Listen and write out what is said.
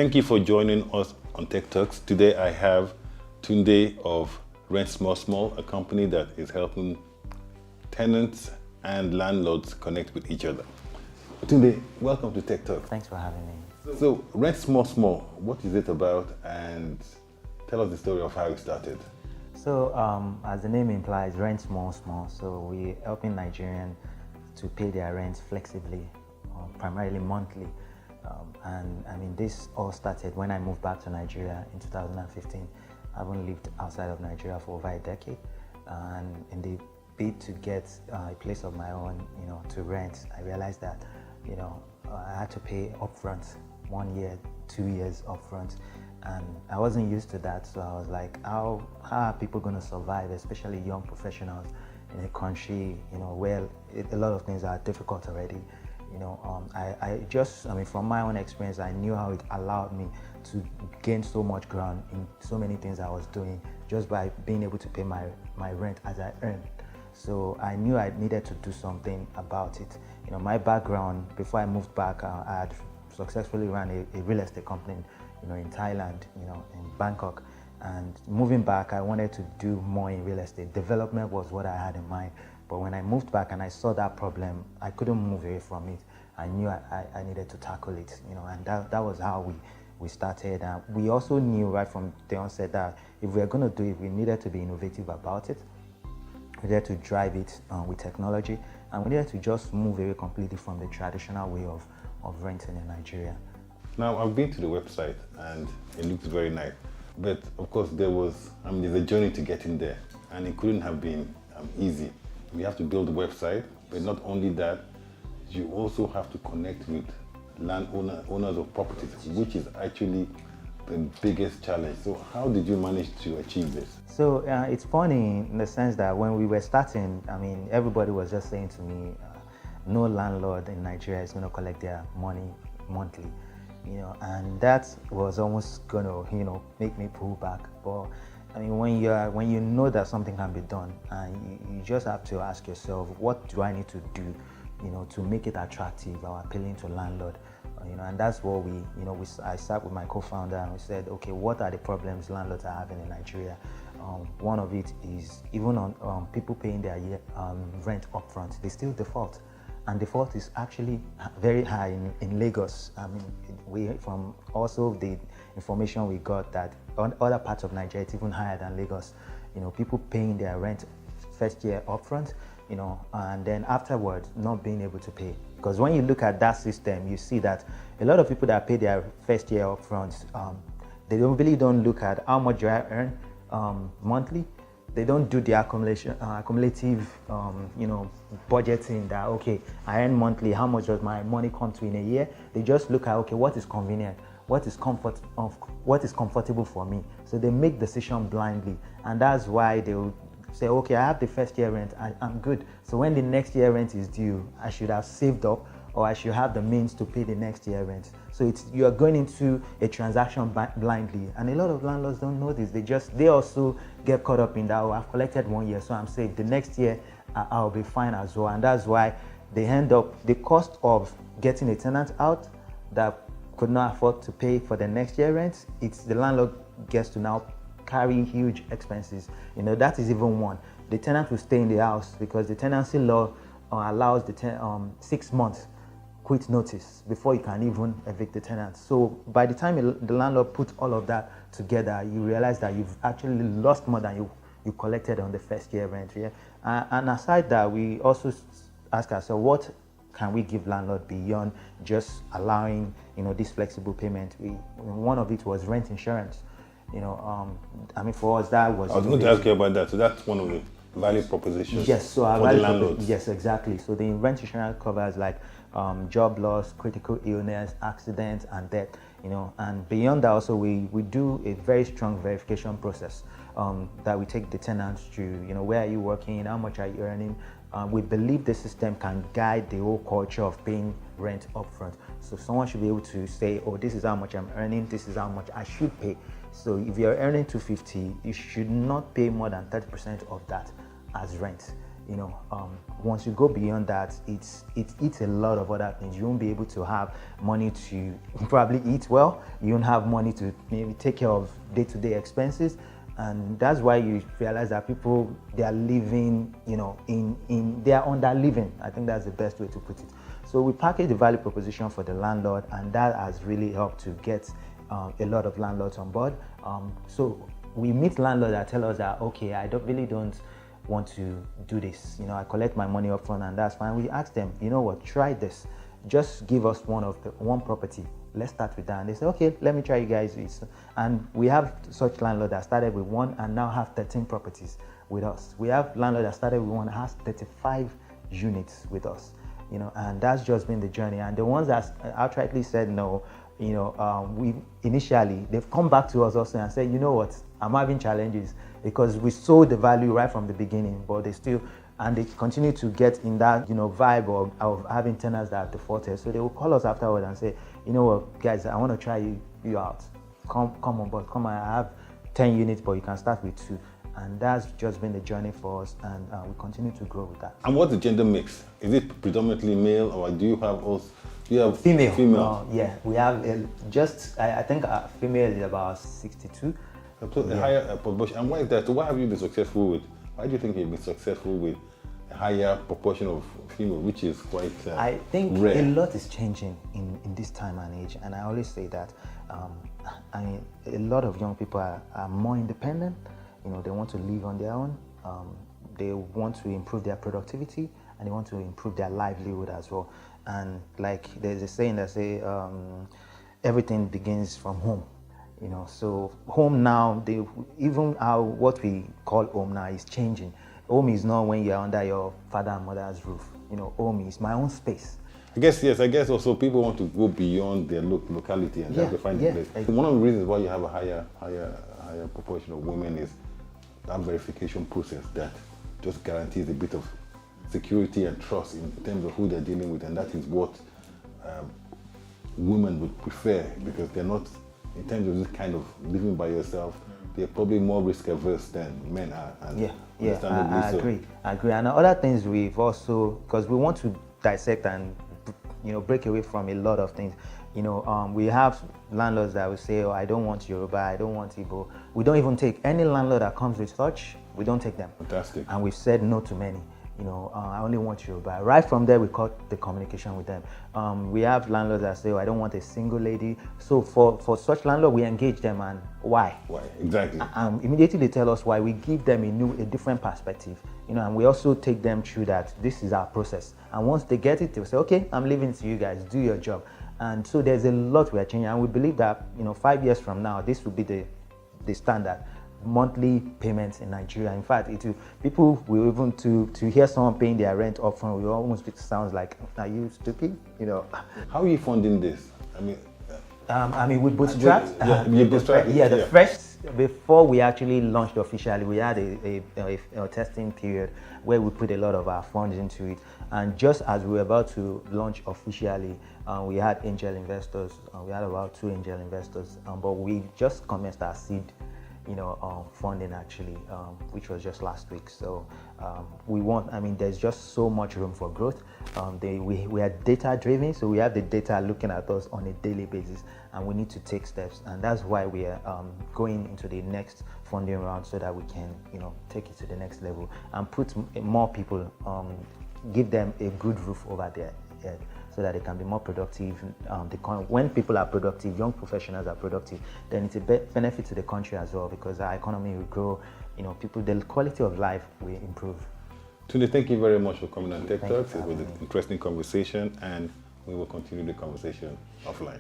Thank you for joining us on Tech Turks. Today I have Tunde of Rent Small Small, a company that is helping tenants and landlords connect with each other. Tunde, welcome to Tech Turks. Thanks for having me. So Rent Small Small, what is it about, and tell us the story of how it started. So as the name implies, rent small small. So we're helping Nigerians to pay their rent flexibly, primarily monthly. And I mean, this all started when I moved back to Nigeria in 2015. I haven't lived outside of Nigeria for over a decade. And in the bid to get a place of my own, to rent, I realized that, I had to pay upfront 1 year, 2 years upfront. And I wasn't used to that. So I was like, how are people going to survive, especially young professionals in a country, where a lot of things are difficult already. From my own experience, I knew how it allowed me to gain so much ground in so many things I was doing just by being able to pay my rent as I earned. So I knew I needed to do something about it. My background, before I moved back, I had successfully run a real estate company, in Thailand, in Bangkok. And moving back, I wanted to do more in real estate. Development was what I had in mind. But when I moved back and I saw that problem, I couldn't move away from it. I knew I needed to tackle it, and that was how we started. We also knew right from the onset that if we were going to do it, we needed to be innovative about it. We needed to drive it with technology, and we needed to just move away completely from the traditional way of renting in Nigeria. Now, I've been to the website and it looks very nice. But of course, there's a journey to get in there, and it couldn't have been easy. We have to build a website, but not only that, you also have to connect with owners of properties, which is actually the biggest challenge. So how did you manage to achieve this? So it's funny in the sense that when we were starting, everybody was just saying to me, no landlord in Nigeria is going to collect their money monthly, and that was almost going to, make me pull back. But when you know that something can be done, and you just have to ask yourself, what do I need to do, to make it attractive or appealing to landlord, and that's what I sat with my co-founder and we said, okay, what are the problems landlords are having in Nigeria? One of it is even on people paying their rent upfront, they still default. And default is actually very high in Lagos. From also the information we got that on other parts of Nigeria, it's even higher than Lagos. People paying their rent first year upfront, and then afterwards not being able to pay. Because when you look at that system, you see that a lot of people that pay their first year upfront, they don't look at how much do I earn monthly. They don't do the accumulative, budgeting that, okay, I earn monthly, how much does my money come to in a year? They just look at, okay, what is convenient, what is comfortable for me. So they make decisions blindly, and that's why they will say, okay, I have the first year rent, I'm good. So when the next year rent is due, I should have saved up, or I should have the means to pay the next year rent. So you are going into a transaction blindly, and a lot of landlords don't know this. They also get caught up in that. Oh, I've collected 1 year, so I'm safe. The next year I'll be fine as well, and that's why they end up the cost of getting a tenant out that could not afford to pay for the next year rent. It's the landlord gets to now carry huge expenses. That is even one. The tenant will stay in the house because the tenancy law allows the 6 months quit notice before you can even evict the tenant. So by the time the landlord puts all of that together, you realize that you've actually lost more than you collected on the first year rent. Yeah? And aside that, we also ask ourselves, what can we give landlord beyond just allowing this flexible payment? One of it was rent insurance. For us that was. I was going to ask you about that. So that's one of the value propositions. Yes, so for the landlords. Yes, exactly. So the rent insurance covers like job loss, critical illness, accidents, and death. And beyond that, also we do a very strong verification process that we take the tenants through. Where are you working? How much are you earning? We believe the system can guide the whole culture of paying rent upfront. So someone should be able to say, oh, this is how much I'm earning, this is how much I should pay. So if you're earning 250, you should not pay more than 30% of that as rent. Once you go beyond that, it's a lot of other things. You won't be able to have money to probably eat well. You won't have money to maybe take care of day-to-day expenses. And that's why you realize that people, they are living, they are under living. I think that's the best way to put it. So we package the value proposition for the landlord, and that has really helped to get a lot of landlords on board. So we meet landlords that tell us that, okay, I really don't want to do this. I collect my money up front and that's fine. We ask them, you know what, try this. Just give us one property. Let's start with that. And they say, okay, let me try you guys. And we have such landlord that started with one and now have 13 properties with us. We have landlord that started with one and has 35 units with us. And that's just been the journey. And the ones that outrightly said no, we initially, they've come back to us also and said, you know what, I'm having challenges because we sold the value right from the beginning, but they continue to get in that, vibe of having tenants that are defaulted. So they will call us afterward and say, you know what, guys, I want to try you out. Come on board, come on, I have 10 units, but you can start with 2. And that's just been the journey for us, and we continue to grow with that. And what's the gender mix? Is it predominantly male, or do you have female? Female? Yeah, we have I think female is about 62. A higher proportion. And why is that? So why have you been successful with? Why do you think you've been successful with a higher proportion of female, which is quite I think rare? A lot is changing in this time and age, and I always say that a lot of young people are more independent. They want to live on their own. They want to improve their productivity, and they want to improve their livelihood as well. And like there's a saying that say, everything begins from home. So home now, what we call home now is changing. Home is not when you're under your father and mother's roof. Home is my own space. I guess also people want to go beyond their locality and have to find a place. Exactly. One of the reasons why you have a higher proportion of women is that verification process that just guarantees a bit of security and trust in terms of who they're dealing with, and that is what women would prefer, because they're not, in terms of this kind of living by yourself, they're probably more risk averse than men are. And I agree. And other things we've also, because we want to dissect and break away from a lot of things. We have landlords that will say, oh, I don't want Yoruba, I don't want Igbo. We don't even take any landlord that comes with such, we don't take them. Fantastic. And we've said no to many. I only want Yoruba. Right from there, we cut the communication with them. We have landlords that say, oh, I don't want a single lady. So for such landlord, we engage them, and why? Why, exactly. And immediately they tell us why. We give them a different perspective, and we also take them through that. This is our process. And once they get it, they'll say, okay, I'm leaving it to you guys, do your job. And so there's a lot we are changing, and we believe that 5 years from now, this will be the standard monthly payments in Nigeria. In fact, people will even to hear someone paying their rent upfront, will almost sounds like, are you stupid? How are you funding this? With bootstraps. The first, before we actually launched officially, we had a testing period where we put a lot of our funds into it. And just as we were about to launch officially, we had angel investors. We had about 2 angel investors, but we just commenced our seed funding actually, which was just last week. So there's just so much room for growth. We are data driven, so we have the data looking at us on a daily basis, and we need to take steps. And that's why we are going into the next funding round, so that we can take it to the next level and put more people, give them a good roof over their head, so that they can be more productive. When people are productive, young professionals are productive, then it's a benefit to the country as well, because our economy will grow, the quality of life will improve. Tunde, thank you very much for coming on Tech Talks. It was an interesting conversation, and we will continue the conversation offline.